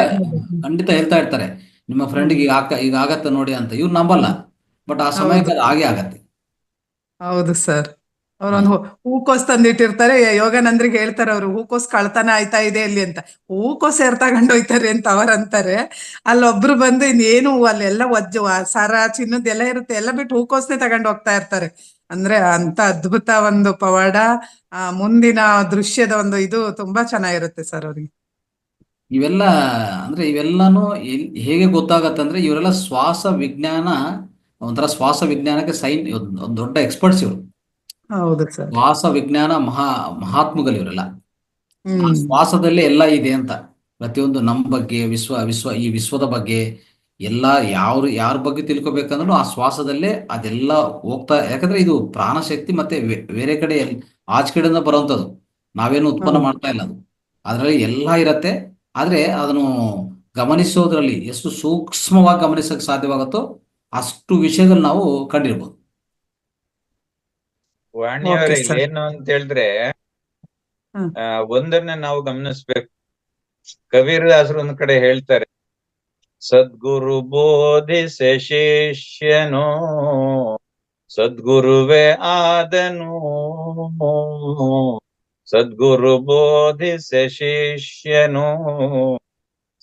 ಖಂಡಿತ ಹೇಳ್ತಾ ಇರ್ತಾರೆ, ನಿಮ್ಮ ಫ್ರೆಂಡ್ಗೆ ಈಗ ಆಗತ್ತೆ ನೋಡಿ ಅಂತ. ಇವ್ರು ನಂಬಲ್ಲ, ಬಟ್ ಆ ಸಮಯಕ್ಕೆ ಅದು ಹಾಗೆ ಆಗತ್ತೆ. ಹೌದು ಸರ್. ಅವ್ರೊಂದು ಹೂಕೋಸ್ ತಂದಿಟ್ಟಿರ್ತಾರೆ, ಯೋಗಾನಂದ್ರಿಗೆ ಹೇಳ್ತಾರೆ ಅವ್ರು, ಹೂಕೋಸ್ ಕಳ್ತನ ಆಯ್ತಾ ಇದೆ ಇಲ್ಲಿ ಅಂತ. ಹೂಕೋಸ್ ಯಾರು ತಗೊಂಡು ಹೋಯ್ತಾರೆ ಅಂತ ಅವರಂತಾರೆ. ಅಲ್ಲೊಬ್ರು ಬಂದು ಇನ್ನೇನು ಅಲ್ಲೆಲ್ಲ ಸರ ಚಿನ್ನದೆಲ್ಲ ಇರುತ್ತೆ, ಎಲ್ಲ ಬಿಟ್ಟು ಹೂಕೋಸ್ನೇ ತಗೊಂಡು ಹೋಗ್ತಾ ಇರ್ತಾರೆ. ಅಂದ್ರೆ ಅಂತ ಅದ್ಭುತ ಒಂದು ಪವಾಡ, ಮುಂದಿನ ದೃಶ್ಯದ ಒಂದು ಇದು ತುಂಬಾ ಚೆನ್ನಾಗಿರುತ್ತೆ ಸರ್ ಅವ್ರಿಗೆ. ಇವೆಲ್ಲಾನು ಹೇಗೆ ಗೊತ್ತಾಗತ್ತಂದ್ರೆ, ಇವರೆಲ್ಲ ಒಂಥರ ಶ್ವಾಸ ವಿಜ್ಞಾನಕ್ಕೆ ಒಂದು ದೊಡ್ಡ ಎಕ್ಸ್ಪರ್ಟ್ಸ್ ಇವರು. ಹೌದು ಸರ್. ಶ್ವಾಸ ವಿಜ್ಞಾನ ಮಹಾತ್ಮಗಳು ಇವರೆಲ್ಲ. ಶ್ವಾಸದಲ್ಲೇ ಎಲ್ಲ ಇದೆ ಅಂತ. ಪ್ರತಿಯೊಂದು ನಮ್ಮ ಬಗ್ಗೆ, ಈ ವಿಶ್ವದ ಬಗ್ಗೆ ಎಲ್ಲ ಯಾರ ಬಗ್ಗೆ ತಿಳ್ಕೊಬೇಕಂದ್ರೂ ಆ ಶ್ವಾಸದಲ್ಲೇ ಅದೆಲ್ಲ ಹೋಗ್ತಾ. ಯಾಕಂದ್ರೆ ಇದು ಪ್ರಾಣಶಕ್ತಿ ಮತ್ತೆ ಬೇರೆ ಕಡೆ ಆಚೆ ಕಡೆಯಿಂದ ಬರುವಂಥದ್ದು, ನಾವೇನು ಉತ್ಪನ್ನ ಮಾಡ್ತಾ ಇಲ್ಲ. ಅದು ಅದರಲ್ಲಿ ಎಲ್ಲ ಇರತ್ತೆ. ಆದ್ರೆ ಅದನ್ನು ಗಮನಿಸೋದ್ರಲ್ಲಿ ಎಷ್ಟು ಸೂಕ್ಷ್ಮವಾಗಿ ಗಮನಿಸಕ್ಕೆ ಸಾಧ್ಯವಾಗುತ್ತೋ ಅಷ್ಟು ವಿಷಯಗಳು ನಾವು ಕಂಡಿರ್ಬೋದು. ವಾಣಿಯವರೇ, ಏನು ಅಂತ ಹೇಳಿದ್ರೆ ಒಂದನ್ನ ನಾವು ಗಮನಿಸ್ಬೇಕು. ಕಬೀರದಾಸರು ಒಂದ್ ಕಡೆ ಹೇಳ್ತಾರೆ, ಸದ್ಗುರು ಬೋಧಿಸೆ ಶಿಷ್ಯನು ಸದ್ಗುರುವೇ ಆದನು. ಸದ್ಗುರು ಬೋಧಿಸೆ ಶಿಷ್ಯನು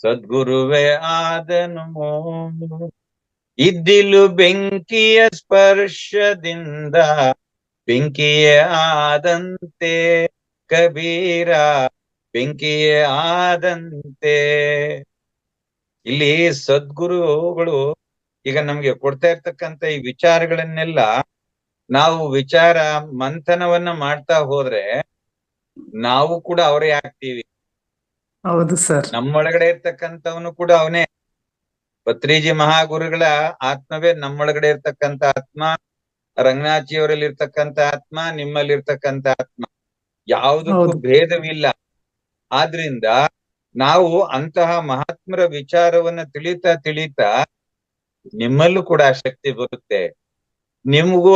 ಸದ್ಗುರುವೇ ಆದನು. ಇದ್ದಿಲು ಬೆಂಕಿಯ ಸ್ಪರ್ಶದಿಂದ ಬೆಂಕಿಯೇ ಆದಂತೆ, ಕಬೀರ ಬೆಂಕಿಯೇ ಆದಂತೆ. ಇಲ್ಲಿ ಸದ್ಗುರುಗಳು ಈಗ ನಮ್ಗೆ ಕೊಡ್ತಾ ಇರ್ತಕ್ಕಂಥ ಈ ವಿಚಾರಗಳನ್ನೆಲ್ಲ ನಾವು ವಿಚಾರ ಮಂಥನವನ್ನ ಮಾಡ್ತಾ ಹೋದ್ರೆ ನಾವು ಕೂಡ ಅವರೇ ಆಗ್ತೀವಿ. ಹೌದು ಸರ್. ನಮ್ಮೊಳಗಡೆ ಇರ್ತಕ್ಕಂಥವನು ಕೂಡ ಅವನೇ. ಪತ್ರಿಜಿ ಮಹಾಗುರುಗಳ ಆತ್ಮವೇ ನಮ್ಮೊಳಗಡೆ ಇರ್ತಕ್ಕಂಥ ಆತ್ಮ, ರಂಗನಾಥಿಯವರಲ್ಲಿ ಇರ್ತಕ್ಕಂಥ ಆತ್ಮ, ನಿಮ್ಮಲ್ಲಿ ಇರ್ತಕ್ಕಂಥ ಆತ್ಮ, ಯಾವುದಕ್ಕೂ ಭೇದವಿಲ್ಲ. ಆದ್ರಿಂದ ನಾವು ಅಂತಹ ಮಹಾತ್ಮರ ವಿಚಾರವನ್ನ ತಿಳಿತಾ ನಿಮ್ಮಲ್ಲೂ ಕೂಡ ಆ ಶಕ್ತಿ ಬರುತ್ತೆ. ನಿಮಗೂ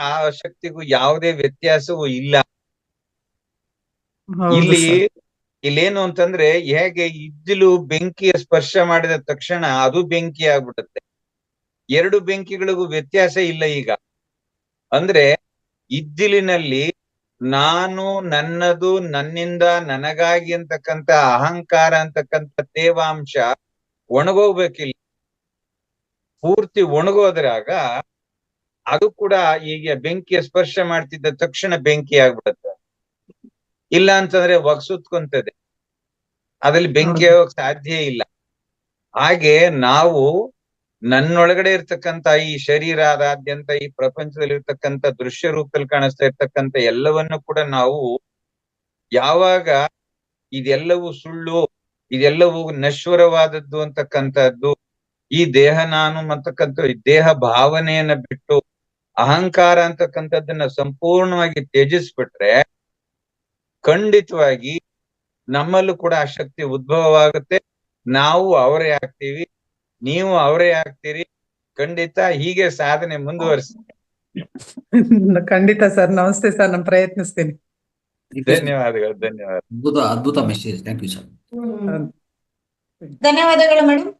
ಆ ಶಕ್ತಿಗೂ ಯಾವುದೇ ವ್ಯತ್ಯಾಸವೂ ಇಲ್ಲ. ಇಲ್ಲೇನು ಅಂತಂದ್ರೆ, ಹೇಗೆ ಇದ್ದಿಲು ಬೆಂಕಿಯ ಸ್ಪರ್ಶ ಮಾಡಿದ ತಕ್ಷಣ ಅದು ಬೆಂಕಿ ಆಗ್ಬಿಡುತ್ತೆ. ಎರಡು ಬೆಂಕಿಗಳಿಗೂ ವ್ಯತ್ಯಾಸ ಇಲ್ಲ. ಈಗ ಅಂದ್ರೆ ಇದ್ದಿಲಿನಲ್ಲಿ ನಾನು, ನನ್ನದು, ನನ್ನಿಂದ, ನನಗಾಗಿ ಅಂತಕ್ಕಂಥ ಅಹಂಕಾರ ಅಂತಕ್ಕಂಥ ತೇವಾಂಶ ಒಣಗೋಗ್ಬೇಕಿಲ್ಲ. ಪೂರ್ತಿ ಒಣಗೋದ್ರಾಗ ಅದು ಕೂಡ ಈಗ ಬೆಂಕಿಯ ಸ್ಪರ್ಶ ಮಾಡ್ತಿದ್ದ ತಕ್ಷಣ ಬೆಂಕಿ ಆಗ್ಬಿಡುತ್ತೆ. ಇಲ್ಲ ಅಂತಂದ್ರೆ ಒಗ್ಸುತ್ಕೊಂತದೆ, ಅದ್ರಲ್ಲಿ ಬೆಂಕಿ ಆಗೋಕ್ ಸಾಧ್ಯ ಇಲ್ಲ. ಹಾಗೆ ನಾವು ನನ್ನೊಳಗಡೆ ಇರ್ತಕ್ಕಂಥ ಈ ಶರೀರಾದ್ಯಂತ ಈ ಪ್ರಪಂಚದಲ್ಲಿ ಇರ್ತಕ್ಕಂಥ ದೃಶ್ಯ ರೂಪದಲ್ಲಿ ಕಾಣಿಸ್ತಾ ಇರ್ತಕ್ಕಂಥ ಎಲ್ಲವನ್ನು ಕೂಡ ನಾವು ಯಾವಾಗ ಇದೆಲ್ಲವೂ ಸುಳ್ಳು, ಇದೆಲ್ಲವೂ ನಶ್ವರವಾದದ್ದು ಅಂತಕ್ಕಂಥದ್ದು, ಈ ದೇಹ ನಾನು ಅಂತಕ್ಕಂಥ ಈ ದೇಹ ಭಾವನೆಯನ್ನ ಬಿಟ್ಟು ಅಹಂಕಾರ ಅಂತಕ್ಕಂಥದ್ದನ್ನ ಸಂಪೂರ್ಣವಾಗಿ ತ್ಯಜಿಸ್ಬಿಟ್ರೆ ಖಂಡಿತವಾಗಿ ನಮ್ಮಲ್ಲೂ ಕೂಡ ಆ ಶಕ್ತಿ ಉದ್ಭವವಾಗುತ್ತೆ. ನಾವು ಅವರೇ ಆಗ್ತೀವಿ, ನೀವು ಅವರೇ ಆಗ್ತೀರಿ. ಖಂಡಿತ ಹೀಗೆ ಸಾಧನೆ ಮುಂದುವರಿಸಿ. ಖಂಡಿತ ಸರ್. ನಮಸ್ತೆ ಸರ್, ನಾನು ಪ್ರಯತ್ನಿಸ್ತೀನಿ. ಧನ್ಯವಾದಗಳು. ಧನ್ಯವಾದ. ಅದ್ಭುತ ಮೆಸೇಜ್. Thank you sir. ಧನ್ಯವಾದಗಳು ಮೇಡಮ್.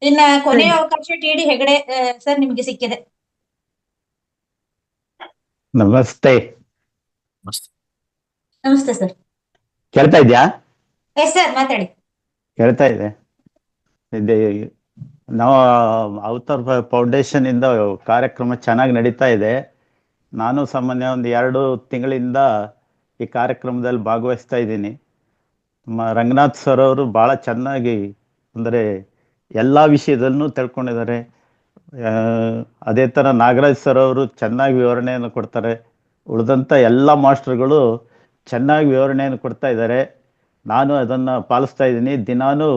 ಇನ್ನ ಕೊನೆಯ ಅವಕಾಶ ಟಿ.ಡಿ. ಹೆಗಡೆ ಸರ್ ನಿಮ್ಗೆ ಸಿಕ್ಕಿದೆ. ನಮಸ್ತೆ. ನಮಸ್ತೆ ಸರ್. ಕೇಳ್ತಾ ಇದ್ಯಾ? ಎಸ್ ಸರ್, ಮಾತಾಡಿ. ಕೇಳ್ತಾ ಇದೆ. ನಾವು ಅವತಾರ್ ಫೌಂಡೇಶನ್ ಇಂದ ಕಾರ್ಯಕ್ರಮ ಚೆನ್ನಾಗಿ ನಡೀತಾ ಇದೆ. ನಾನು ಸಾಮಾನ್ಯ ಒಂದು 2 ತಿಂಗಳಿಂದ ಈ ಕಾರ್ಯಕ್ರಮದಲ್ಲಿ ಭಾಗವಹಿಸ್ತಾ ಇದ್ದೀನಿ. ನಮ್ಮ ರಂಗನಾಥ್ ಸರ್ ಅವರು ಭಾಳ ಚೆನ್ನಾಗಿ ಅಂದರೆ ಎಲ್ಲ ವಿಷಯದಲ್ಲೂ ತಿಳ್ಕೊಂಡಿದ್ದಾರೆ. ಅದೇ ಥರ ನಾಗರಾಜ್ ಸರ್ ಅವರು ಚೆನ್ನಾಗಿ ವಿವರಣೆಯನ್ನು ಕೊಡ್ತಾರೆ. ಉಳಿದಂಥ ಎಲ್ಲ ಮಾಸ್ಟರ್ಗಳು ಚೆನ್ನಾಗಿ ವಿವರಣೆಯನ್ನು ಕೊಡ್ತಾ ಇದ್ದಾರೆ. ನಾನು ಅದನ್ನು ಪಾಲಿಸ್ತಾ ಇದ್ದೀನಿ. ದಿನಾನೂ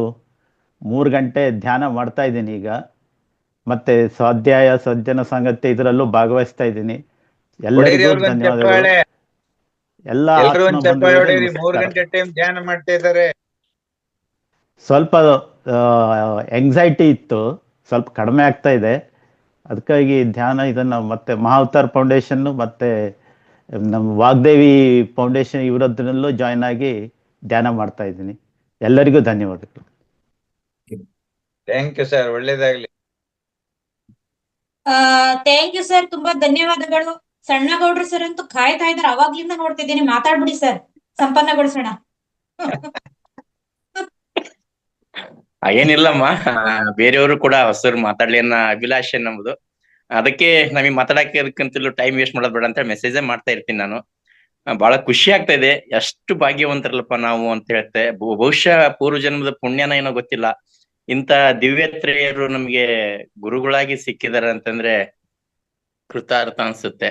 3 ಗಂಟೆ ಧ್ಯಾನ ಮಾಡ್ತಾ ಇದ್ದೀನಿ ಈಗ. ಮತ್ತು ಸ್ವಾಧ್ಯಾಯ, ಸಜ್ಜನ ಸಂಗತಿ ಇದರಲ್ಲೂ ಭಾಗವಹಿಸ್ತಾ ಇದ್ದೀನಿ. ಎಲ್ಲರಿಗೂ ಧನ್ಯವಾದಗಳು. ಎಲ್ಲ ಚಪ್ಪಾಳೆ 3 ಗಂಟೆ ಟೈಮ್ ಧ್ಯಾನ ಮಾಡ್ತಾ ಇದ್ದಾರೆ. ಸ್ವಲ್ಪ ಎಂಗ್ಸೈಟಿ ಇತ್ತು, ಸ್ವಲ್ಪ ಕಡಿಮೆ ಆಗ್ತಾ ಇದೆ. ಅದಕ್ಕಾಗಿ ಧ್ಯಾನ ಇದನ್ನು ಮತ್ತೆ ಮಹಾವತಾರ್ ಫೌಂಡೇಶನ್ನು ಮತ್ತು ನಮ್ಮ ವಾಗ್ದೇವಿ ಫೌಂಡೇಶನ್ ಇವರದ್ರಲ್ಲೂ ಜಾಯ್ನ್ ಆಗಿ ಧ್ಯಾನ ಮಾಡ್ತಾ ಇದ್ದೀನಿ. ಎಲ್ಲರಿಗೂ ಧನ್ಯವಾದಗಳು. ಥ್ಯಾಂಕ್ ಯು ಸರ್, ಒಳ್ಳೇದಾಗ್ಲಿ. ಥ್ಯಾಂಕ್ ಯು ಸರ್, ತುಂಬಾ ಧನ್ಯವಾದಗಳು. ಸಣ್ಣಗೌಡ್ರು ಸರ್ ಅಂತೂ ಕಾಯ್ತಾ ಇದ್ದಾರೆ, ಅವಾಗ್ಲಿಂದ ನೋಡ್ತಿದ್ದೀನಿ. ಮಾತಾಡ್ಬಿಡಿ ಸರ್, ಸಂಪನ್ನಗೊಳಿಸೋಣ. ಏನಿಲ್ಲಮ್ಮ, ಬೇರೆಯವರು ಕೂಡ ಹೊಸರು ಮಾತಾಡ್ಲಿ ಅನ್ನೋ ಅಭಿಲಾಷೆ ನಮ್ದು. ಅದಕ್ಕೆ ನಮಗೆ ಮಾತಾಡಕ್ಕೆ ಅದಕ್ಕಂತಲೂ ಟೈಮ್ ವೇಸ್ಟ್ ಮಾಡೋದ್ ಬೇಡ ಅಂತ ಮೆಸೇಜೇ ಮಾಡ್ತಾ ಇರ್ತೀನಿ ನಾನು. ಬಹಳ ಖುಷಿ ಆಗ್ತಾ ಇದೆ. ಎಷ್ಟು ಭಾಗ್ಯವಂತರಲ್ಲಪ್ಪ ನಾವು ಅಂತ ಹೇಳ್ತೆ. ಬಹುಶಃ ಪೂರ್ವ ಜನ್ಮದ ಪುಣ್ಯನ ಏನೋ ಗೊತ್ತಿಲ್ಲ, ಇಂತ ದಿವ್ಯತ್ರೇಯರು ನಮ್ಗೆ ಗುರುಗಳಾಗಿ ಸಿಕ್ಕಿದಾರೆ ಅಂತಂದ್ರೆ ಕೃತಾರ್ಥ ಅನ್ಸುತ್ತೆ.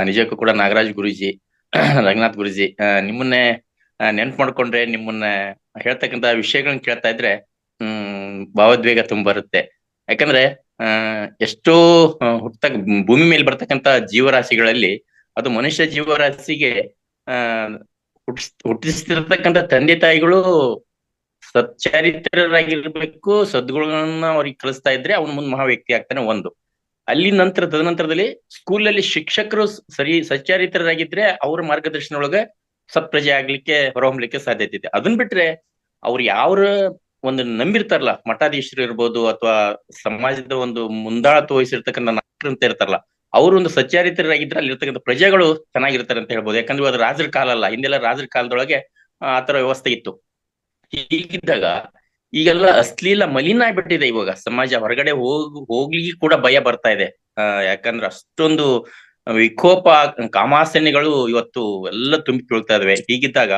ನಿಜಕ್ಕೂ ಕೂಡ ನಾಗರಾಜ್ ಗುರುಜಿ, ರಂಗನಾಥ್ ಗುರುಜಿ, ನಿಮ್ಮನ್ನೇ ನೆನ್ಪು ಮಾಡ್ಕೊಂಡ್ರೆ, ನಿಮ್ಮನ್ನ ಹೇಳ್ತಕ್ಕಂತ ವಿಷಯಗಳನ್ನ ಕೇಳ್ತಾ ಇದ್ರೆ ಭಾವೋದ್ವೇಗ ತುಂಬ ಬರುತ್ತೆ. ಯಾಕಂದ್ರೆ ಎಷ್ಟೋ ಭೂಮಿ ಮೇಲೆ ಬರ್ತಕ್ಕಂತ ಜೀವರಾಶಿಗಳಲ್ಲಿ ಅದು ಮನುಷ್ಯ ಜೀವರಾಶಿಗೆ ಹುಟ್ಟಿಸ್ತಿರ್ತಕ್ಕಂಥ ತಂದೆ ತಾಯಿಗಳು ಸಚ್ಚಾರಿತ್ರರಾಗಿರ್ಬೇಕು, ಸದ್ಗುಣಗಳನ್ನ ಅವ್ರಿಗೆ ಕಲಿಸ್ತಾ ಇದ್ರೆ ಅವನು ಮುಂದ್ ಮಹಾ ವ್ಯಕ್ತಿ ಆಗ್ತಾನೆ. ಒಂದು ಅಲ್ಲಿ ತದನಂತರದಲ್ಲಿ ಸ್ಕೂಲಲ್ಲಿ ಶಿಕ್ಷಕರು ಸಚ್ಚಾರಿತ್ರರಾಗಿದ್ರೆ ಅವ್ರ ಮಾರ್ಗದರ್ಶನ ಒಳಗೆ ಸತ್ಪ್ರಜೆ ಆಗ್ಲಿಕ್ಕೆ ಹೊರಹೊಮ್ಮಲಿಕ್ಕೆ ಸಾಧ್ಯತೆ ಇದೆ. ಅದನ್ ಬಿಟ್ರೆ ಅವ್ರು ಯಾವ ಒಂದು ನಂಬಿರ್ತಾರಲ್ಲ, ಮಠಾಧೀಶರು ಇರ್ಬೋದು ಅಥವಾ ಸಮಾಜದ ಒಂದು ಮುಂದಾಳತ್ವ ವಹಿಸಿರ್ತಕ್ಕಂಥ ನಾಯಕರು ಅಂತ ಇರ್ತಾರಲ್ಲ, ಅವರು ಒಂದು ಸಚ್ಚಾರಿತ್ರರಾಗಿದ್ರೆ ಅಲ್ಲಿ ಇರ್ತಕ್ಕಂಥ ಪ್ರಜೆಗಳು ಚೆನ್ನಾಗಿರ್ತಾರೆ ಅಂತ ಹೇಳ್ಬೋದು. ಯಾಕಂದ್ರೆ ಅದು ರಾಜರ ಕಾಲ ಅಲ್ಲ, ಹಿಂದೆಲ್ಲ ರಾಜರ ಕಾಲದೊಳಗೆ ಆತರ ವ್ಯವಸ್ಥೆ ಇತ್ತು. ಹೀಗಿದ್ದಾಗ ಈಗೆಲ್ಲ ಅಶ್ಲೀಲ ಮಲಿನ ಆಗ್ಬಿಟ್ಟಿದೆ. ಇವಾಗ ಸಮಾಜ ಹೊರಗಡೆ ಹೋಗ್ಲಿಕ್ಕೆ ಕೂಡ ಭಯ ಬರ್ತಾ ಇದೆ. ಯಾಕಂದ್ರೆ ಅಷ್ಟೊಂದು ವಿಕೋಪ, ಕಾಮಾಸನೆಗಳು ಇವತ್ತು ಎಲ್ಲ ತುಂಬಿ ತುಳ್ತಾ ಇದಾವೆ. ಹೀಗಿದ್ದಾಗ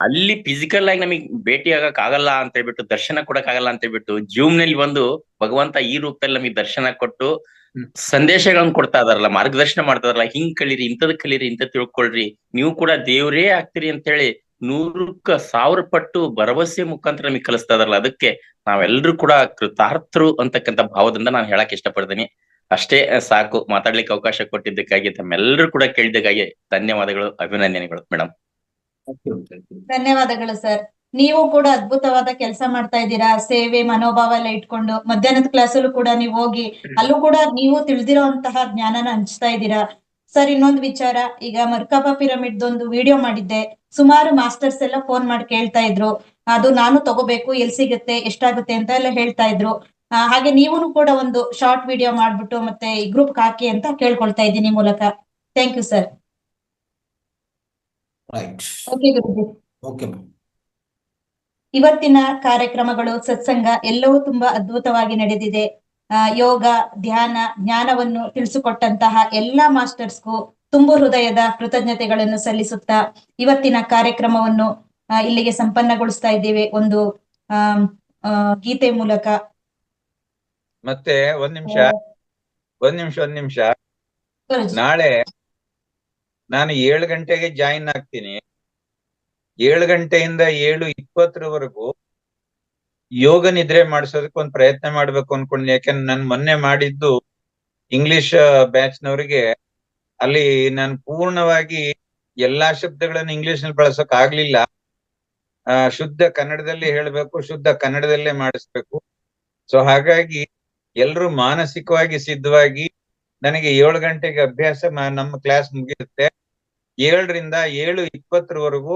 ಅಲ್ಲಿ ಫಿಸಿಕಲ್ ಆಗಿ ನಮಗ್ ಭೇಟಿ ಆಗಕ್ ಆಗಲ್ಲ ಅಂತ ಹೇಳ್ಬಿಟ್ಟು, ದರ್ಶನ ಕೊಡಕ್ ಆಗಲ್ಲ ಅಂತ ಹೇಳ್ಬಿಟ್ಟು ಜೀವನದಲ್ಲಿ ಒಂದು ಭಗವಂತ ಈ ರೂಪದಲ್ಲಿ ನಮಗ್ ದರ್ಶನ ಕೊಟ್ಟು ಸಂದೇಶಗಳನ್ನ ಕೊಡ್ತಾ ಇದಾರಲ್ಲ, ಮಾರ್ಗದರ್ಶನ ಮಾಡ್ತಾ ಇದಾರಲ್ಲ, ಹಿಂಗ್ ಕಲೀರಿ, ಇಂಥದ್ ಕಲೀರಿ, ಇಂಥದ್ ತಿಳ್ಕೊಳ್ರಿ, ನೀವು ಕೂಡ ದೇವ್ರೇ ಆಗ್ತೀರಿ ಅಂತ ಹೇಳಿ 100,000 ಪಟ್ಟು ಭರವಸೆ ಮುಖಾಂತರ ನಮಗ್ ಕಲಿಸ್ತಾ ಇದಾರಲ್ಲ, ಅದಕ್ಕೆ ನಾವೆಲ್ಲರೂ ಕೂಡ ಕೃತಾರ್ಥರು ಅಂತಕ್ಕಂಥ ಭಾವದಿಂದ ನಾನು ಹೇಳಕ್ ಇಷ್ಟಪಡ್ತೀನಿ. ಅಷ್ಟೇ ಸಾಕು. ಮಾತಾಡ್ಲಿಕ್ಕೆ ಅವಕಾಶ ಕೊಟ್ಟಿದ್ದಕ್ಕಾಗಿ, ತಮ್ಮೆಲ್ಲರೂ ಕೂಡ ಕೇಳಿದ್ದಕ್ಕಾಗಿ ಧನ್ಯವಾದಗಳು, ಅಭಿನಂದನೆಗಳು ಮೇಡಮ್. ಧನ್ಯವಾದಗಳು ಸರ್. ನೀವು ಕೂಡ ಅದ್ಭುತವಾದ ಕೆಲಸ ಮಾಡ್ತಾ ಇದ್ದೀರಾ. ಸೇವೆ ಮನೋಭಾವ ಎಲ್ಲ ಇಟ್ಕೊಂಡು ಮಧ್ಯಾಹ್ನದ ಕ್ಲಾಸಲ್ಲೂ ಕೂಡ ನೀವು ಹೋಗಿ ಅಲ್ಲೂ ಕೂಡ ನೀವು ತಿಳಿದಿರೋಂತಹ ಜ್ಞಾನನ ಹಂಚ್ತಾ ಇದ್ದೀರಾ ಸರ್. ಇನ್ನೊಂದು ವಿಚಾರ, ಈಗ ಮರ್ಕಬಾ ಪಿರಮಿಡ್ ಒಂದು ವಿಡಿಯೋ ಮಾಡಿದ್ದೆ, ಸುಮಾರು ಮಾಸ್ಟರ್ಸ್ ಎಲ್ಲ ಫೋನ್ ಮಾಡಿ ಕೇಳ್ತಾ ಇದ್ರು, ಅದು ನಾನು ತಗೋಬೇಕು, ಎಲ್ಲಿ ಸಿಗುತ್ತೆ, ಎಷ್ಟಾಗುತ್ತೆ ಅಂತ ಎಲ್ಲ ಹೇಳ್ತಾ ಇದ್ರು. ಹಾಗೆ ನೀವು ಕೂಡ ಒಂದು ಶಾರ್ಟ್ ವಿಡಿಯೋ ಮಾಡ್ಬಿಟ್ಟು ಮತ್ತೆ ಈ ಗ್ರೂಪ್ ಹಾಕಿ ಅಂತ ಕೇಳ್ಕೊಳ್ತಾ ಇದ್ದೀನಿ ಮೂಲಕ. Thank you sir. Right. Okay Guruji. Okay. ಇವತ್ತಿನ ಕಾರ್ಯಕ್ರಮಗಳು, ಸತ್ಸಂಗ ಎಲ್ಲವೂ ತುಂಬಾ ಅದ್ಭುತವಾಗಿ ನಡೆದಿದೆ. ಯೋಗ, ಧ್ಯಾನ, ಜ್ಞಾನವನ್ನು ತಿಳಿಸಿಕೊಟ್ಟಂತಹ ಎಲ್ಲಾ ಮಾಸ್ಟರ್ಸ್ಗೂ ತುಂಬು ಹೃದಯದ ಕೃತಜ್ಞತೆಗಳನ್ನು ಸಲ್ಲಿಸುತ್ತಾ ಇವತ್ತಿನ ಕಾರ್ಯಕ್ರಮವನ್ನು ಇಲ್ಲಿಗೆ ಸಂಪನ್ನಗೊಳಿಸ್ತಾ ಇದ್ದೇವೆ ಒಂದು ಗೀತೆ ಮೂಲಕ. ಮತ್ತೆ ಒಂದ್ ನಿಮಿಷ ಗುರೂಜಿ. ನಾಳೆ ನಾನು 7 ಗಂಟೆಗೆ ಜಾಯಿನ್ ಆಗ್ತೀನಿ. 7 ಗಂಟೆಯಿಂದ 7:20 ಯೋಗ ನಿದ್ರೆ ಮಾಡಿಸೋದಕ್ಕೆ ಒಂದು ಪ್ರಯತ್ನ ಮಾಡ್ಬೇಕು ಅನ್ಕೊಂಡ್ನಿ. ಯಾಕಂದ್ರೆ ನಾನು ಮೊನ್ನೆ ಮಾಡಿದ್ದು ಇಂಗ್ಲಿಷ್ ಬ್ಯಾಚ್ನವರಿಗೆ, ಅಲ್ಲಿ ನಾನು ಪೂರ್ಣವಾಗಿ ಎಲ್ಲಾ ಶಬ್ದಗಳನ್ನು ಇಂಗ್ಲಿಷ್ ನಲ್ಲಿ ಬಳಸೋಕ್ ಆಗ್ಲಿಲ್ಲ. ಶುದ್ಧ ಕನ್ನಡದಲ್ಲಿ ಹೇಳ್ಬೇಕು, ಶುದ್ಧ ಕನ್ನಡದಲ್ಲೇ ಮಾಡಿಸ್ಬೇಕು. ಸೊ ಹಾಗಾಗಿ ಎಲ್ರು ಮಾನಸಿಕವಾಗಿ ಸಿದ್ಧವಾಗಿ, ನನಗೆ 7 ಗಂಟೆಗೆ ಅಭ್ಯಾಸ ನಮ್ಮ ಕ್ಲಾಸ್ ಮುಗಿಯುತ್ತೆ. 7ರಿಂದ 7:20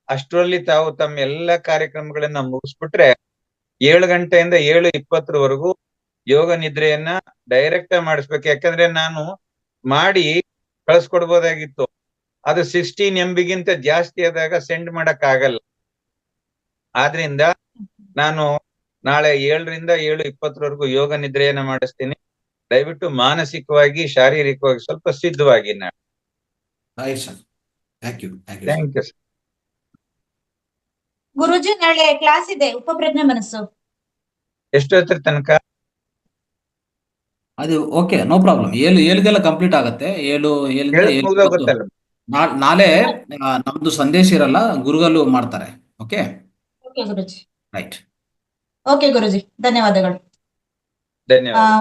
ಅಷ್ಟರಲ್ಲಿ ತಾವು ತಮ್ಮ ಎಲ್ಲಾ ಕಾರ್ಯಕ್ರಮಗಳನ್ನ ಮುಗಿಸ್ಬಿಟ್ರೆ 7 ಗಂಟೆಯಿಂದ 7:20 ಯೋಗ ನಿದ್ರೆಯನ್ನ ಡೈರೆಕ್ಟ್ ಮಾಡಿಸ್ಬೇಕು. ಯಾಕಂದ್ರೆ ನಾನು ಮಾಡಿ ಕಳ್ಸ್ಕೊಡ್ಬೋದಾಗಿತ್ತು, ಅದು 16 MB ಜಾಸ್ತಿ ಆದಾಗ ಸೆಂಡ್ ಮಾಡಕ್ ಆಗಲ್ಲ. ಆದ್ರಿಂದ ನಾನು ನಾಳೆ 7ರಿಂದ 7:20 ಯೋಗ ನಿದ್ರೆಯನ್ನ ಮಾಡಿಸ್ತೀನಿ. ದಯವಿಟ್ಟು ಮಾನಸಿಕವಾಗಿ, ಶಾರೀರಿಕವಾಗಿ ಸ್ವಲ್ಪ ಸಿದ್ಧವಾಗಿ ನಾಳೆ. Thank you. Thank you. Guruji, ನಾಳೆ ಕ್ಲಾಸ್ ಇದೆ, ಉಪಪ್ರಜ್ಞೆ ಮನಸ್ಸು. ಎಷ್ಟೊತ್ತರ ತನಕ? ಅದು ಓಕೆ, ನೋ ಪ್ರಾಬ್ಲಮ್. 7 ಕಂಪ್ಲೀಟ್ ಆಗತ್ತೆ. 7 ನಾಳೆ ನಮ್ದು ಸಂದೇಶ ಇರಲ್ಲ, ಗುರುಗಳು ಮಾಡ್ತಾರೆ. ಓಕೆ ಗುರುಜಿ. ರೈಟ್. ಓಕೆ ಗುರುಜಿ, ಧನ್ಯವಾದಗಳು.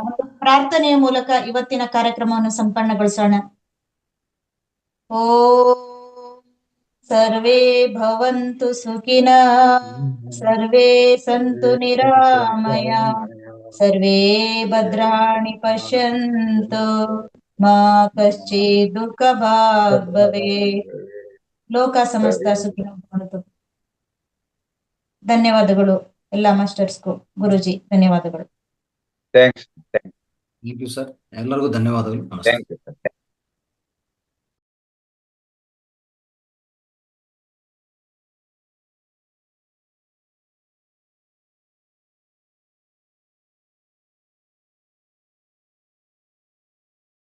ಒಂದು ಪ್ರಾರ್ಥನೆಯ ಮೂಲಕ ಇವತ್ತಿನ ಕಾರ್ಯಕ್ರಮವನ್ನು ಸಂಪನ್ನಗೊಳಿಸೋಣ. ಓಂ ಸರ್ವೇ ಭವಂತು ಸುಖಿನಃ, ಸರ್ವೇ ಸಂತು ನಿರಾಮಯಾಃ, ಸರ್ವೇ ಭದ್ರಾಣಿ ಪಶ್ಯಂತು, ಮಾ ಕಶ್ಚಿತ್ ದುಃಖಭಾಗ್ ಭವೇತ್. ಲೋಕ ಸಮಸ್ತ ಸುಖಿನೋ ಭವಂತು. ಧನ್ಯವಾದಗಳು ಎಲ್ಲಾ ಮಾಸ್ಟರ್ಸ್ಗೂ. ಗುರುಜಿ ಧನ್ಯವಾದಗಳು. ಥ್ಯಾಂಕ್ಸ್. Thank you sir. ಎಲ್ಲರಿಗೂ ಧನ್ಯವಾದಗಳು. ನಮಸ್ತೆ. Thank you sir.